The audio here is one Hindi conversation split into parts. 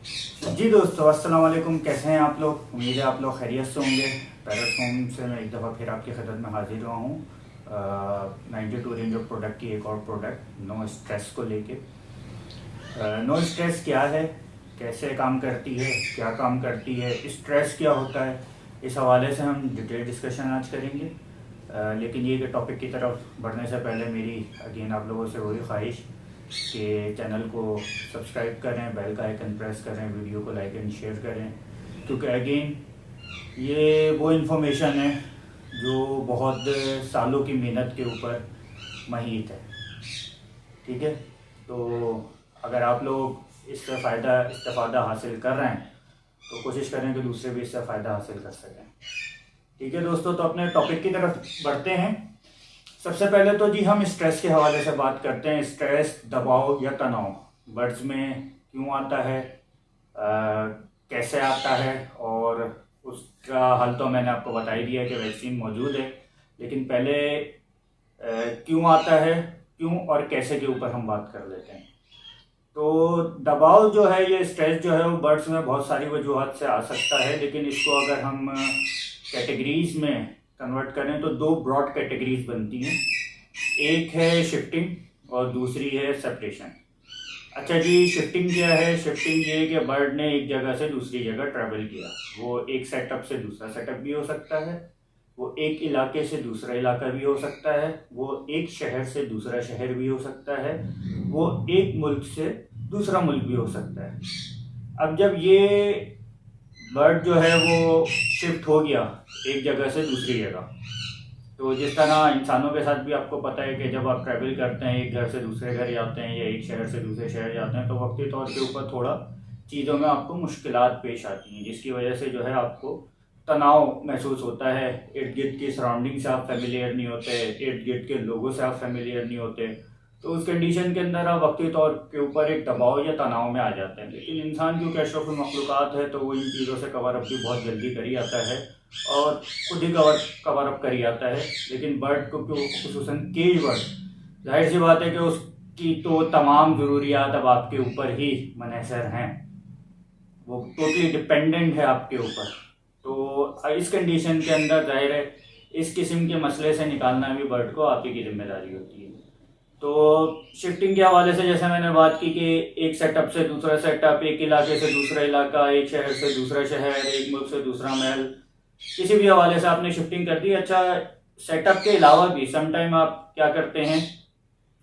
जी दोस्तों, अस्सलाम वालेकुम। कैसे हैं आप लोग? उम्मीद है आप लोग खैरियत से होंगे। पैरट होम से मैं एक दफ़ा फिर आपकी खिदमत में हाजिर हुआ हूँ 92 रेंज ऑफ प्रोडक्ट की एक और प्रोडक्ट नो स्ट्रेस को लेके। नो स्ट्रेस क्या है, कैसे काम करती है, क्या काम करती है, स्ट्रेस क्या होता है, इस हवाले से हम डिटेल डिस्कशन आज करेंगे। लेकिन ये कि टॉपिक की तरफ बढ़ने से पहले मेरी अगेन आप लोगों से वही ख्वाहिश कि चैनल को सब्सक्राइब करें, बेल का आइकन प्रेस करें, वीडियो को लाइक एंड शेयर करें, क्योंकि अगेन ये वो इन्फॉर्मेशन है जो बहुत सालों की मेहनत के ऊपर महीत है। ठीक है, तो अगर आप लोग इससे इस्तेफ़ादा हासिल कर रहे हैं तो कोशिश करें कि दूसरे भी इससे फ़ायदा हासिल कर सकें। ठीक है दोस्तों, तो अपने टॉपिक की तरफ बढ़ते हैं। सबसे पहले तो जी हम स्ट्रेस के हवाले से बात करते हैं। स्ट्रेस, दबाव या तनाव वर्ड्स में क्यों आता है, कैसे आता है, और उसका हल तो मैंने आपको बता ही दिया कि वैक्सीन मौजूद है। लेकिन पहले क्यों आता है, क्यों और कैसे के ऊपर हम बात कर लेते हैं। तो दबाव जो है, ये स्ट्रेस जो है वो बर्ड्स में बहुत सारी वजूहत से आ सकता है, लेकिन इसको अगर हम कैटेगरीज में कन्वर्ट करें तो दो ब्रॉड कैटेगरीज बनती हैं। एक है शिफ्टिंग और दूसरी है सेपरेशन। अच्छा जी, शिफ्टिंग क्या है? शिफ्टिंग ये है कि बर्ड ने एक जगह से दूसरी जगह ट्रैवल किया। वो एक सेटअप से दूसरा सेटअप भी हो सकता है, वो एक इलाके से दूसरा इलाका भी हो सकता है, वो एक शहर से दूसरा शहर भी हो सकता है, वो एक मुल्क से दूसरा मुल्क भी हो सकता है। अब जब ये बर्ड जो है वो शिफ्ट हो गया एक जगह से दूसरी जगह, तो जिस तरह इंसानों के साथ भी आपको पता है कि जब आप ट्रैवल करते हैं, एक घर से दूसरे घर जाते हैं या एक शहर से दूसरे शहर जाते हैं, तो वक्ती तौर के ऊपर थोड़ा चीज़ों में आपको मुश्किलात पेश आती हैं, जिसकी वजह से जो है आपको तनाव महसूस होता है। इर्द गिर्द की सराउंडिंग से आप फेमिलियर नहीं होते, इर्द गिर्द के लोगों से आप फेमिलियर नहीं होते, तो उस कंडीशन के अंदर आप वक्ती तौर के ऊपर एक दबाव या तनाव में आ जाते हैं। लेकिन इंसान क्योंकि अशरफुल मखलूक़ात है, तो वो इन चीज़ों से कवर अप भी बहुत जल्दी कर ही आता है और खुद ही कवर अप कर ही आता है। लेकिन बर्ड को खुसूसन केज बर्ड, जाहिर सी बात है कि उसकी तो तमाम ज़रूरियात अब आपके ऊपर ही मुनहसर हैं, वो टोटली डिपेंडेंट है आपके ऊपर। तो इस कंडीशन के अंदर जाहिर है इस किस्म के मसले से निकालना भी बर्ड को आप ही की जिम्मेदारी होती है। तो शिफ्टिंग के हवाले से जैसे मैंने बात की कि एक सेटअप से दूसरा सेटअप, एक इलाके से दूसरा इलाका, एक शहर से दूसरा शहर, एक मुल्क से दूसरा महल, किसी भी हवाले से आपने शिफ्टिंग कर दी। अच्छा, सेटअप के अलावा भी समटाइम आप क्या करते हैं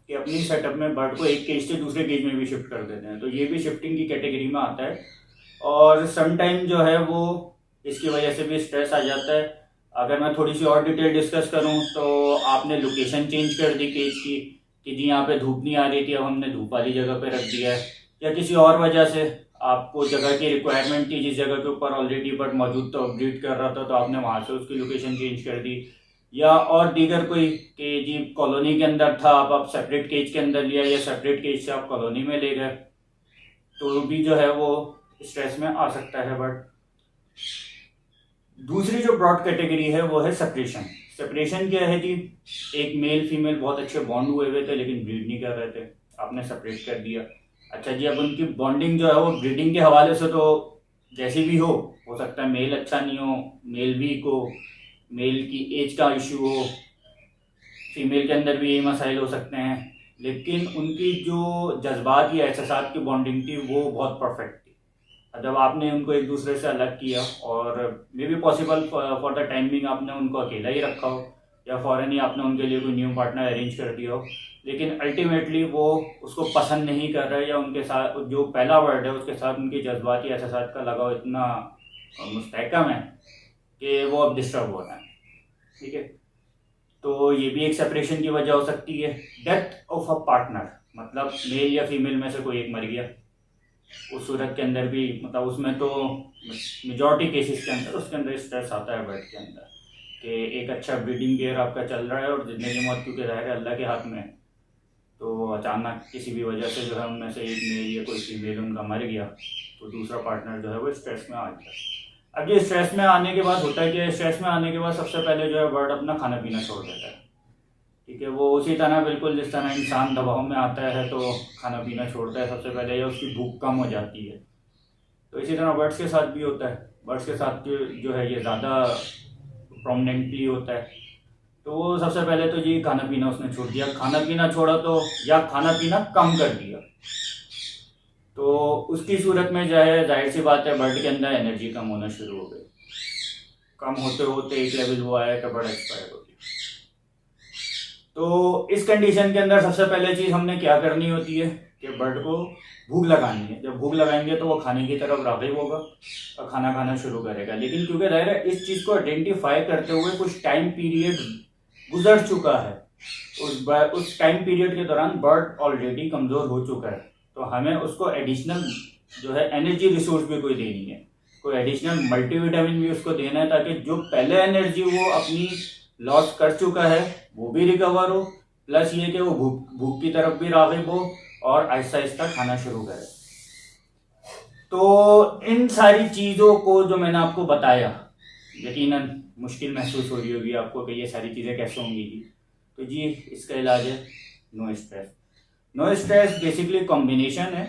कि अपनी सेटअप में बर्ड को एक केज से दूसरे केज में भी शिफ्ट कर देते हैं, तो ये भी शिफ्टिंग की कैटेगरी में आता है। और समटाइम जो है वो इसकी वजह से भी स्ट्रेस आ जाता है। अगर मैं थोड़ी सी और डिटेल डिस्कस करूं तो आपने लोकेशन चेंज कर दी केज की कि जी यहाँ पे धूप नहीं आ रही थी, अब हमने धूप वाली जगह पे रख दिया है, या किसी और वजह से आपको जगह की रिक्वायरमेंट थी, जिस जगह के ऊपर ऑलरेडी बर्ड मौजूद था, ब्रीड कर रहा था, तो आपने वहाँ से उसकी लोकेशन चेंज कर दी। या और दीगर कोई कि जी कॉलोनी के अंदर था, आप सेपरेट केज के अंदर लिया, या सेपरेट केज से आप कॉलोनी में ले गए, तो भी जो है वो स्ट्रेस में आ सकता है बर्ड। दूसरी जो ब्रॉड कैटेगरी है वो है सेपरेशन। सेपरेशन क्या है जी? एक मेल फीमेल बहुत अच्छे बॉन्ड हुए हुए थे लेकिन ब्रीड नहीं कर रहे थे, आपने सेपरेट कर दिया। अच्छा जी, अब उनकी बॉन्डिंग जो है वो ब्रीडिंग के हवाले से तो जैसी भी हो सकता है मेल अच्छा नहीं हो, मेल वीक हो, मेल की एज का इशू हो, फीमेल के अंदर भी यही मसाइल हो सकते हैं, लेकिन उनकी जो जज्बात या एहसास की बॉन्डिंग थी वो बहुत परफेक्ट थी। जब आपने उनको एक दूसरे से अलग किया, और may be possible for the timing आपने उनको अकेला ही रखा हो, या फ़ौरन ही आपने उनके लिए कोई न्यू पार्टनर अरेंज कर दिया हो, लेकिन अल्टीमेटली वो उसको पसंद नहीं कर रहे, या उनके साथ जो पहला वर्ड है उसके साथ उनकी जज्बाती एहसास का लगाव इतना मुस्तहकम है कि वो अब डिस्टर्ब हो रहा है। ठीक है, तो ये भी एक सेपरेशन की वजह हो सकती है। डेथ ऑफ अ पार्टनर, मतलब मेल या फीमेल में से कोई एक मर गया, उस सूरत के अंदर भी मतलब उसमें तो मेजॉरिटी केसेस के अंदर उसके अंदर स्ट्रेस आता है बर्ड के अंदर कि एक अच्छा ब्रीडिंग पेयर आपका चल रहा है और जितने की मौत क्योंकि ज़ाहिर है अल्लाह के हाथ में है, तो अचानक किसी भी वजह से जो है उनमें से एक मेल या कोई फीमेल उनका मर गया, तो दूसरा पार्टनर जो है वो स्ट्रेस में आ गया। अब ये स्ट्रेस में आने के बाद होता है कि स्ट्रेस में आने के बाद सबसे पहले जो है बर्ड अपना खाना पीना छोड़ देता है। ठीक है, वो उसी तरह बिल्कुल जिस तरह इंसान दबाव में आता है तो खाना पीना छोड़ता है सबसे पहले, या उसकी भूख कम हो जाती है। तो इसी तरह बर्ड्स के साथ भी होता है। बर्ड्स के साथ जो है ये ज़्यादा प्रोमिनेंटली होता है। तो वो सबसे पहले तो ये खाना पीना उसने छोड़ दिया, खाना पीना छोड़ा तो या खाना पीना कम कर दिया, तो उसकी सूरत में जो है जाहिर सी बात है बर्ड के अंदर एनर्जी कम होना शुरू हो गई। कम होते होते एक लेवल वो आया कि बर्ड एक्सपायर हो गया। तो इस कंडीशन के अंदर सबसे पहले चीज़ हमने क्या करनी होती है कि बर्ड को भूख लगानी है। जब भूख लगाएंगे तो वो खाने की तरफ राग़िब होगा और खाना खाना शुरू करेगा। लेकिन क्योंकि जाहिर है इस चीज़ को आइडेंटिफाई करते हुए कुछ टाइम पीरियड गुजर चुका है, उस टाइम पीरियड के दौरान बर्ड ऑलरेडी कमज़ोर हो चुका है, तो हमें उसको एडिशनल जो है एनर्जी रिसोर्स भी कोई देनी है, कोई एडिशनल मल्टीविटामिन भी उसको देना है, ताकि जो पहले एनर्जी वो अपनी लॉस कर चुका है वो भी रिकवर हो, प्लस ये कि वो भूख की तरफ भी राग़िब हो और आहिस्ता आहिस्ता खाना शुरू करे। तो इन सारी चीज़ों को जो मैंने आपको बताया, यकीनन मुश्किल महसूस हो रही होगी आपको कि ये सारी चीज़ें कैसे होंगी जी। तो जी इसका इलाज है no stress. No stress basically combination है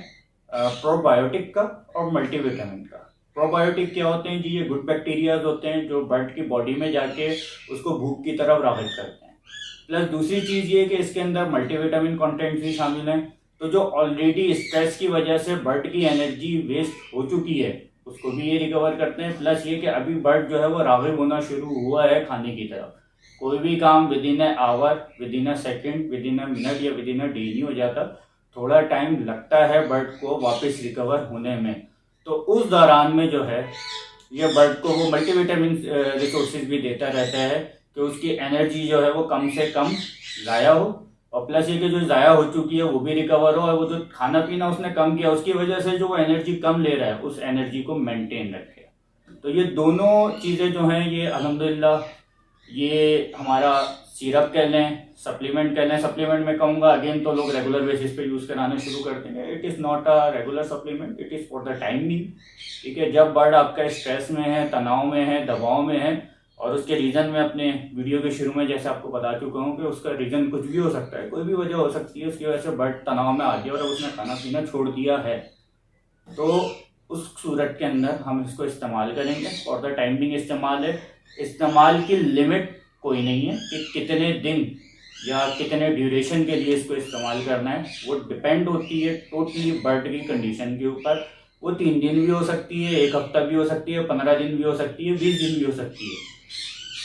प्रोबायोटिक का और मल्टीविटामिन का। प्रोबायोटिक क्या होते हैं जी? ये गुड बैक्टीरियाज होते हैं जो बर्ड की बॉडी में जाके उसको भूख की तरफ राग़िब करते हैं। प्लस दूसरी चीज़ ये कि इसके अंदर मल्टीविटामिन कंटेंट भी शामिल हैं, तो जो ऑलरेडी स्ट्रेस की वजह से बर्ड की एनर्जी वेस्ट हो चुकी है उसको भी ये रिकवर करते हैं। प्लस ये कि अभी बर्ड जो है वो राग़िब होना शुरू हुआ है खाने की तरफ। कोई भी काम within a hour, within a second, within a minute या विद इन अ डे नहीं हो जाता, थोड़ा टाइम लगता है बर्ड को वापस रिकवर होने में। तो उस दौरान में जो है ये बर्ड को वो मल्टीविटामिन रिसोर्सेज भी देता रहता है कि उसकी एनर्जी जो है वो कम से कम ज़ाया हो, और प्लस ये कि जो ज़ाया हो चुकी है वो भी रिकवर हो, और वो जो खाना पीना उसने कम किया उसकी वजह से जो वो एनर्जी कम ले रहा है उस एनर्जी को मेंटेन रखे। तो ये दोनों चीज़ें जो हैं ये अल्हम्दुलिल्लाह, ये हमारा सिरप कह लें, सप्लीमेंट कह लें, सप्लीमेंट में कहूँगा अगेन तो लोग रेगुलर बेसिस पे यूज़ कराना शुरू कर देंगे। It is not a regular supplement, it is for the time being. ठीक है, जब बर्ड आपका स्ट्रेस में है, तनाव में है, दबाव में है, और उसके रीज़न में अपने वीडियो के शुरू में जैसे आपको बता चुका हूँ कि उसका रीज़न कुछ भी हो सकता है, कोई भी वजह हो सकती है, उसकी वजह से बर्ड तनाव में आ गया और उसने खाना पीना छोड़ दिया है, तो उस सूरत के अंदर हम इसको इस्तेमाल करेंगे। और द टाइम बीइंग इस्तेमाल है। इस्तेमाल की लिमिट कोई नहीं है कि कितने दिन या कितने ड्यूरेशन के लिए इसको इस्तेमाल करना है, वो डिपेंड होती है टोटली बर्ड की कंडीशन के ऊपर। वो 3 दिन भी हो सकती है, 1 हफ्ता भी हो सकती है, 15 दिन भी हो सकती है, 20 दिन भी हो सकती है।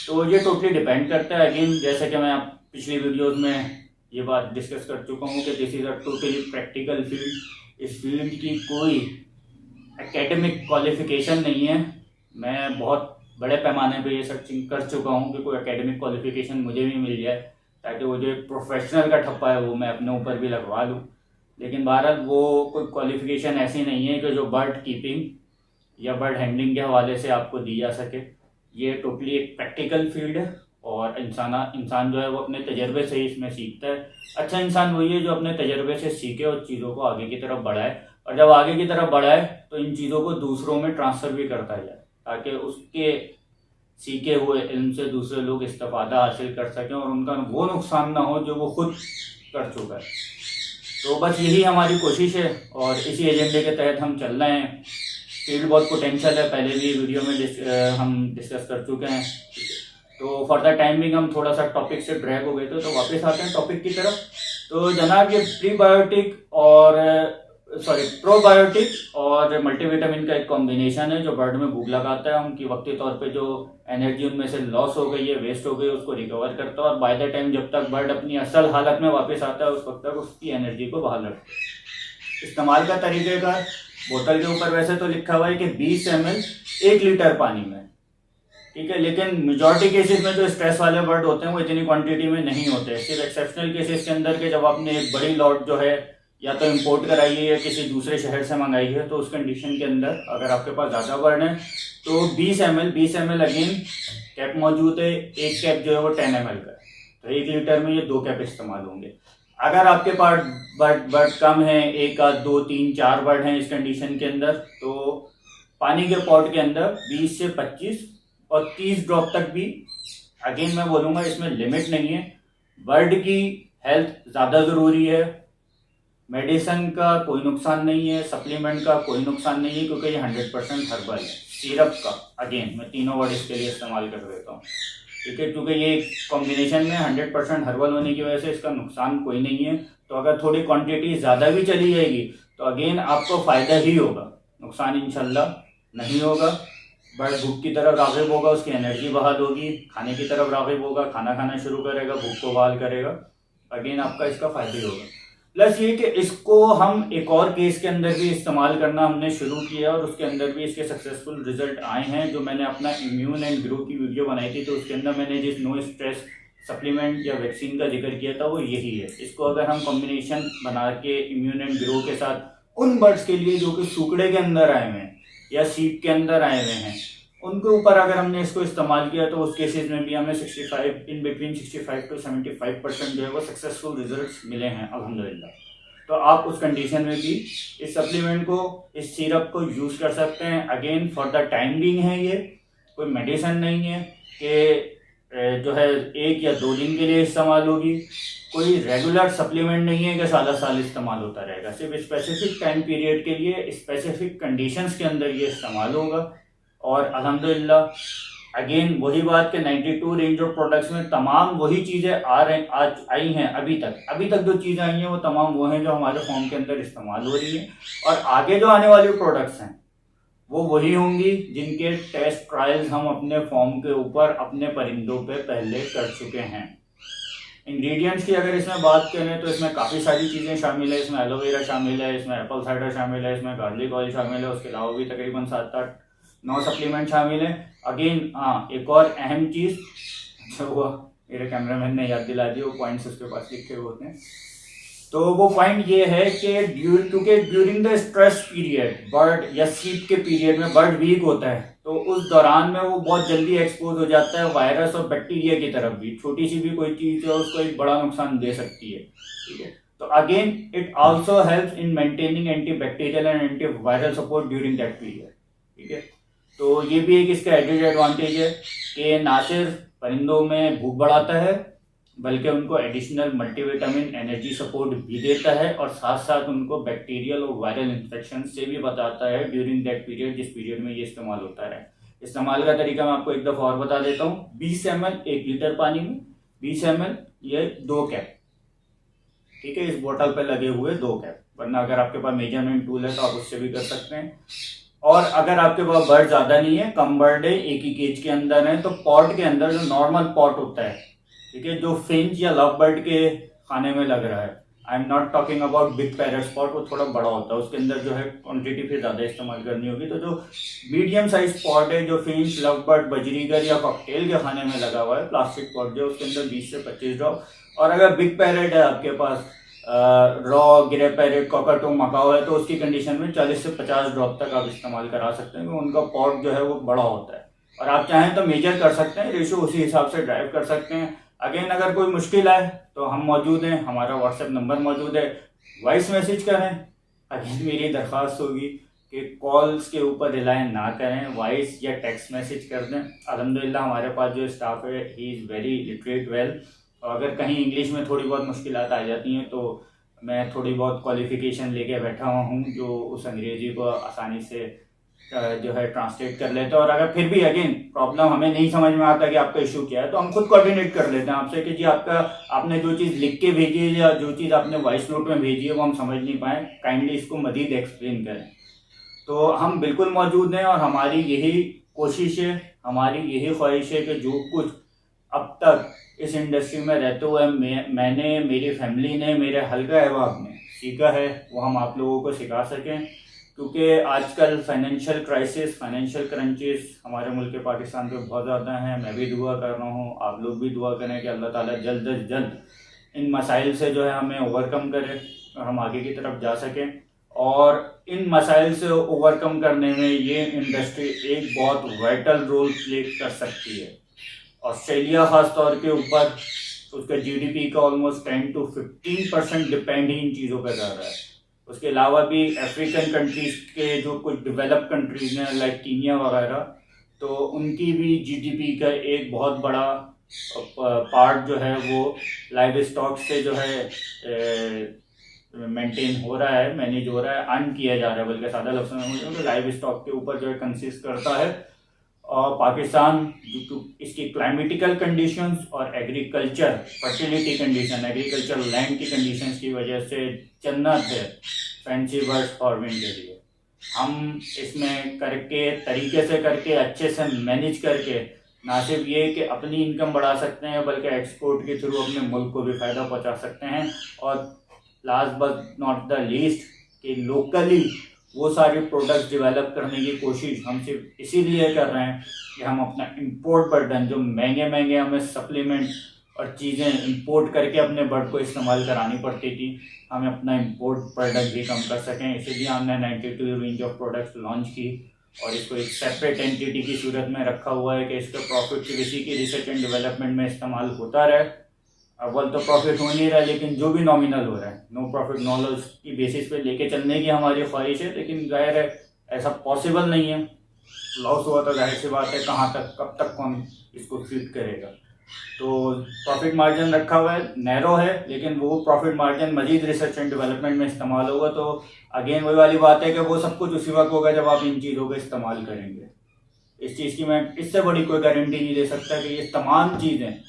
तो ये टोटली डिपेंड करता है। अगेन जैसे कि मैं पिछली वीडियोस में ये बात डिस्कस कर चुका हूँ कि this is a totally practical field. इस फील्ड की कोई एकेडमिक क्वालिफिकेशन नहीं है। मैं बहुत बड़े पैमाने पे ये सर्चिंग कर चुका हूँ कि कोई एकेडमिक क्वालिफिकेशन मुझे भी मिल जाए, ताकि वो जो एक प्रोफेशनल का ठप्पा है वो मैं अपने ऊपर भी लगवा लूँ। लेकिन बहरहाल वो कोई क्वालिफिकेशन ऐसी नहीं है कि जो बर्ड कीपिंग या बर्ड हैंडलिंग के हवाले से आपको दी जा सके। ये टोटली एक प्रैक्टिकल फील्ड है, और इंसान जो है वो अपने तजर्बे से ही इसमें सीखता है। अच्छा इंसान वही है जो अपने तजर्बे से सीखे और चीज़ों को आगे की तरफ बढ़ाए, और जब आगे की तरफ बढ़ाए तो इन चीज़ों को दूसरों में ट्रांसफ़र भी करता जाए, ताकि उसके सीखे हुए इल्म से दूसरे लोग इस्तेफादा हासिल कर सकें और उनका वो नुकसान ना हो जो वो खुद कर चुका है। तो बस यही हमारी कोशिश है और इसी एजेंडे के तहत हम चल रहे हैं। फील्ड बहुत पोटेंशियल है, पहले भी वीडियो में हम डिस्कस कर चुके हैं। तो फॉर द टाइमिंग हम थोड़ा सा टॉपिक से ड्रैग हो गए थे, तो वापस आते हैं टॉपिक की तरफ। तो जनाब ये प्रोबायोटिक और मल्टीविटामिन का एक कॉम्बिनेशन है जो बर्ड में भूख लगाता है, उनकी वक्ती तौर पे जो एनर्जी उनमें से लॉस हो गई है, वेस्ट हो गई, उसको रिकवर करता है, और बाय द टाइम जब तक बर्ड अपनी असल हालत में वापस आता है उस वक्त तक उसकी एनर्जी को बहाल रखता है। इस्तेमाल का तरीक़ेकार बोतल के ऊपर वैसे तो लिखा हुआ है कि 20 ml 1 लीटर पानी में, ठीक है, लेकिन मेजॉरिटी केसेस में जो स्ट्रेस वाले बर्ड होते हैं वो इतनी क्वांटिटी में नहीं होते। सिर्फ एक्सेप्शनल केसेस के अंदर के जब आपने एक बड़ी लॉट जो है या तो इंपोर्ट कराई है या किसी दूसरे शहर से मंगाई है, तो उस कंडीशन के अंदर अगर आपके पास ज़्यादा बर्ड है तो 20 ml अगेन कैप मौजूद है। एक कैप जो है वो 10 ml का है, तो 1 लीटर में ये 2 कैप इस्तेमाल होंगे। अगर आपके पास बर्ड कम है, 1 आध 2 3 4 बर्ड हैं इस कंडीशन के अंदर, तो पानी के पॉट के अंदर 20 से 25 और 30 ड्रॉप तक भी, अगेन मैं बोलूँगा इसमें लिमिट नहीं है। बर्ड की हेल्थ ज़्यादा ज़रूरी है, मेडिसिन का कोई नुकसान नहीं है, सप्लीमेंट का कोई नुकसान नहीं है, क्योंकि ये 100% हर्बल है। सिरप का अगेन मैं तीनों वर्ड इसके लिए इस्तेमाल कर देता हूँ, ठीक है, क्योंकि ये कॉम्बिनेशन में 100% हर्बल होने की वजह से इसका नुकसान कोई नहीं है। तो अगर थोड़ी क्वांटिटी ज़्यादा भी चली जाएगी तो अगेन आपको फ़ायदा ही होगा, नुकसान इंशाल्लाह नहीं होगा। बट भूख की तरफ राग़िब होगा, उसकी एनर्जी बहाल होगी, खाने की तरफ राग़िब होगा, खाना खाना शुरू करेगा, भूख को बहाल करेगा, अगेन आपका इसका फ़ायदा ही होगा। प्लस ये कि इसको हम एक और केस के अंदर भी इस्तेमाल करना हमने शुरू किया और उसके अंदर भी इसके सक्सेसफुल रिजल्ट आए हैं। जो मैंने अपना इम्यून एंड ग्रो की वीडियो बनाई थी तो उसके अंदर मैंने जिस नो स्ट्रेस सप्लीमेंट या वैक्सीन का जिक्र किया था वो यही है। इसको अगर हम कॉम्बिनेशन बना के इम्यून एंड ग्रो के साथ उन बर्ड्स के लिए जो कि सूखड़े के अंदर आए हुए हैं या सीप के अंदर आए हुए हैं उनके ऊपर अगर हमने इसको इस्तेमाल किया तो उस केसेस में भी हमें 65 to 75% जो है वो सक्सेसफुल रिजल्ट्स मिले हैं अल्हम्दुलिल्लाह। तो आप उस कंडीशन में भी इस सप्लीमेंट को, इस सिरप को यूज़ कर सकते हैं। Again for the time being है, ये कोई मेडिसिन नहीं है कि जो है 1 या 2 दिन के लिए इस्तेमाल होगी, कोई रेगुलर सप्लीमेंट नहीं है कि साल साल इस्तेमाल होता रहेगा। सिर्फ स्पेसिफिक टाइम पीरियड के लिए स्पेसिफिक कंडीशंस के अंदर ये इस्तेमाल होगा। और अल्हम्दुलिल्लाह अगेन वही बात कि 92 रेंज ऑफ प्रोडक्ट्स में तमाम वही चीज़ें आज आई हैं। अभी तक जो चीज़ें आई हैं वो तमाम वो हैं जो हमारे फॉर्म के अंदर इस्तेमाल हो रही हैं, और आगे जो आने वाली प्रोडक्ट्स हैं वो वही होंगी जिनके टेस्ट ट्रायल्स हम अपने फॉर्म के ऊपर अपने परिंदों पे पहले कर चुके हैं। इंग्रेडिएंट्स की अगर इसमें बात करें तो इसमें काफ़ी सारी चीज़ें शामिल है। इसमें एलोवेरा शामिल है, इसमें एप्पल साइडर शामिल है, इसमें गार्लिक ऑयल शामिल है, उसके अलावा भी तकरीबन 7-8-9 सप्लीमेंट शामिल है। अगेन हाँ, एक और अहम चीज़ अच्छा हुआ मेरे कैमरामैन ने याद दिला दी, वो पॉइंट्स उसके पास लिखे हुए होते हैं। तो वो पॉइंट ये है कि क्योंकि during the stress period bird या सीप के पीरियड में बर्ड वीक होता है, तो उस दौरान में वो बहुत जल्दी एक्सपोज हो जाता है वायरस और बैक्टीरिया की तरफ भी। छोटी सी भी कोई चीज़ है उसको एक बड़ा नुकसान दे सकती है, ठीक है। तो again it also helps in maintaining anti bacterial and anti viral support during that period, ठीक है। तो ये भी एक इसका एडेड एडवांटेज है कि ना सिर्फ परिंदों में भूख बढ़ाता है बल्कि उनको एडिशनल मल्टीविटामिन एनर्जी सपोर्ट भी देता है, और साथ साथ उनको बैक्टीरियल और वायरल इन्फेक्शन से भी बचाता है ड्यूरिंग दैट पीरियड जिस पीरियड में ये इस्तेमाल होता है। इस्तेमाल का तरीका मैं आपको एक दफ़ा और बता देता हूँ। 20 ml 1 लीटर पानी में 20 ml ये 2 कैप, ठीक है, इस बोतल पे लगे हुए 2 कैप, वरना अगर आपके पास मेजरमेंट टूल है तो आप उससे भी कर सकते हैं। और अगर आपके पास बर्ड ज़्यादा नहीं है, कम बर्ड है, एक ही केज के अंदर है, तो पॉट के अंदर जो नॉर्मल पॉट होता है, ठीक है, जो फिंच या लव बर्ड के खाने में लग रहा है, I am not talking about big parrot spot, वो थोड़ा बड़ा होता है, उसके अंदर जो है क्वांटिटी फिर ज़्यादा इस्तेमाल करनी होगी। तो जो मीडियम साइज पॉट है, जो फिंच, लव बर्ड, बजरीगर या कॉकटेल के खाने में लगा हुआ है, प्लास्टिक पॉट जो उसके अंदर 20 से 25 ड्रॉप। और अगर बिग पैरट है आपके पास, रॉ, ग्रे पैरेट, कॉकटो, मकाओ है, तो उसकी कंडीशन में 40 से 50 ड्रॉप तक आप इस्तेमाल करा सकते हैं, उनका पॉट जो है वो बड़ा होता है। और आप चाहें तो मेजर कर सकते हैं, रेशो उसी हिसाब से ड्राइव कर सकते हैं। अगेन अगर कोई मुश्किल आए तो हम मौजूद हैं, हमारा व्हाट्सएप नंबर मौजूद है, वॉइस मैसेज करें। अगेन मेरी दरख्वास्त होगी कि कॉल्स के ऊपर रिलाय ना करें, वॉइस या टेक्स्ट मैसेज कर दें। अल्हम्दुलिल्लाह हमारे पास जो स्टाफ है he is very literate well, और अगर कहीं इंग्लिश में थोड़ी बहुत मुश्किलात आ जाती हैं तो मैं थोड़ी बहुत क्वालिफिकेशन लेके बैठा हुआ हूँ जो उस अंग्रेजी को आसानी से जो है ट्रांसलेट कर लेते हैं। और अगर फिर भी अगेन प्रॉब्लम हमें नहीं समझ में आता कि आपका इशू क्या है, तो हम खुद कोऑर्डिनेट कर लेते हैं आपसे कि जी आपने जो चीज़ लिख के भेजी है या जो चीज़ आपने वॉइस नोट में भेजी है वो हम समझ नहीं पाए, काइंडली इसको मज़ीद एक्सप्लेन करें। तो हम बिल्कुल मौजूद हैं, और हमारी यही कोशिश है, हमारी यही ख्वाहिश है कि जो कुछ अब तक इस इंडस्ट्री में रहते हुए मैंने, मेरी फैमिली ने, मेरे हल्का अहबाब ने सीखा है वो हम आप लोगों को सिखा सकें। क्योंकि आजकल फाइनेंशियल क्राइसिस, फाइनेंशियल क्रंचेस हमारे मुल्क के पाकिस्तान पे बहुत ज़्यादा हैं। मैं भी दुआ कर रहा हूँ, आप लोग भी दुआ करें कि अल्लाह ताला जल्द अज जल्द इन मसाइल से जो है हमें ओवरकम करे और हम आगे की तरफ जा सकें। और इन मसाइल से ओवरकम करने में ये इंडस्ट्री एक बहुत वाइटल रोल प्ले कर सकती है। ऑस्ट्रेलिया ख़ास तौर के ऊपर उसका जीडीपी का ऑलमोस्ट 10 to 15% डिपेंड ही इन चीज़ों पर कर रहा है। उसके अलावा भी अफ्रीकन कंट्रीज़ के जो कुछ डेवलप कंट्रीज़ हैं लाइक कीनिया वगैरह, तो उनकी भी जीडीपी का एक बहुत बड़ा पार्ट जो है वो लाइव स्टॉक से जो है मेंटेन हो रहा है, मैनेज हो रहा है, अर्न किया जा रहा है, बल्कि सादा लफ्ज़ों में बोलूँ तो लाइव स्टॉक के ऊपर जो है कंसिस्ट करता है। और पाकिस्तान जो इसकी क्लाइमेटिकल कंडीशंस और agriculture fertility condition, agriculture land की कंडीशंस की वजह से जन्नत है फैंसी बर्ड्स फार्मिंग के लिए। हम इसमें करके तरीके से करके अच्छे से मैनेज करके ना सिर्फ ये कि अपनी इनकम बढ़ा सकते हैं, बल्कि एक्सपोर्ट के थ्रू अपने मुल्क को भी फ़ायदा पहुंचा सकते हैं। और last but not the least कि लोकली वो सारे प्रोडक्ट्स डेवलप करने की कोशिश हम सिर्फ इसीलिए कर रहे हैं कि हम अपना इंपोर्ट बर्डन, जो महंगे महंगे हमें सप्लीमेंट और चीज़ें इंपोर्ट करके अपने बर्ड को इस्तेमाल करानी पड़ती थी, हमें अपना इंपोर्ट बर्डन भी कम कर सकें। इसीलिए हमने 92 रेंज ऑफ प्रोडक्ट्स लॉन्च की और इसको एक सेपरेट एंटिटी की सूरत में रखा हुआ है कि इसका प्रॉफिट किसी की रिसर्च एंड डेवलपमेंट में इस्तेमाल होता रहे। अव्वल तो प्रॉफिट हो नहीं रहा, लेकिन जो भी नॉमिनल हो रहा है, नो प्रॉफिट नो लॉस की बेसिस पे लेके चलने की हमारी ख्वाहिश है। लेकिन जाहिर है ऐसा पॉसिबल नहीं है, लॉस हुआ तो जाहिर सी बात है कहाँ तक कब तक कौन इसको फीड करेगा। तो प्रॉफिट मार्जिन रखा हुआ है, नैरो है, लेकिन वो प्रॉफिट मार्जिन मजीद रिसर्च एंड डेवलपमेंट में इस्तेमाल होगा। तो अगेन वही वाली बात है कि वो सब कुछ उसी वक्त होगा जब आप इन चीज़ों का इस्तेमाल करेंगे। इस चीज़ की मैं इससे बड़ी कोई गारंटी नहीं दे सकता कि ये तमाम चीज़ें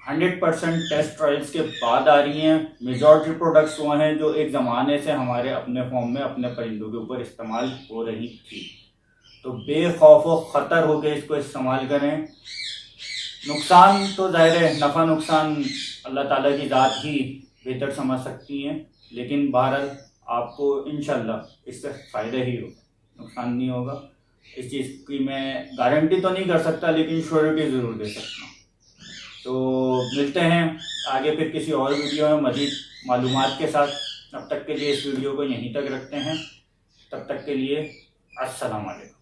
100% टेस्ट ट्रायल्स के बाद आ रही हैं। मेजॉरिटी प्रोडक्ट्स वो हैं जो एक ज़माने से हमारे अपने फॉर्म में अपने परिंदों के ऊपर इस्तेमाल हो रही थी। तो बेखौफ व ख़तर होकर इसको इस्तेमाल करें। नुकसान तो ज़ाहिर है, नफ़ा नुकसान अल्लाह ताला की ज़ात ही बेहतर समझ सकती हैं, लेकिन बहरहाल आपको इंशाल्लाह इससे फ़ायदा ही होगा, नुकसान नहीं होगा। इस चीज़ की मैं गारंटी तो नहीं कर सकता, लेकिन श्योरिटी ज़रूर दे सकता हूँ। तो मिलते हैं आगे फिर किसी और वीडियो में मज़ीद मालूमात के साथ। तब तक के लिए इस वीडियो को यहीं तक रखते हैं। तब तक के लिए अस्सलाम वालेकुम।